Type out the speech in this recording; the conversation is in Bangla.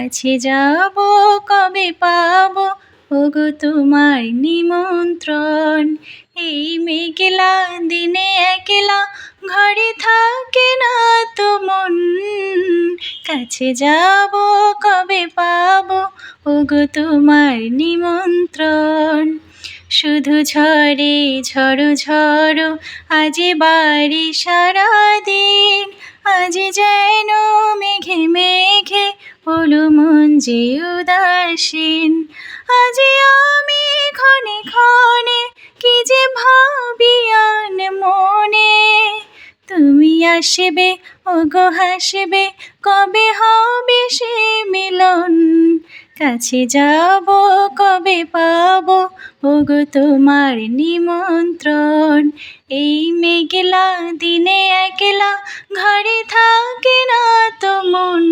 কাছে যাব কবে পাবো ওগো তোমার নিমন্ত্রণ। এই মেঘলা দিনে একলা ঘরে থাকে না তো মন, কাছে যাব কবে পাবো ওগো তোমার নিমন্ত্রণ। শুধু ঝরে ঝড়ো ঝড়ো আজি বাড়ি সারাদিন, আজ যেন মেঘে মেঘে হলো মন যে উদাসীন। আজি আমি ক্ষণে ক্ষণে কি যে ভাবি আন মনে, তুমি আসবে ওগো হাসবে কবে হবে সে মিলন। কাছে যাব কবে পাবো ওগো তোমার নিমন্ত্রণ। এই মেঘলা দিনে একলা ঘরে থাকে না তো মন।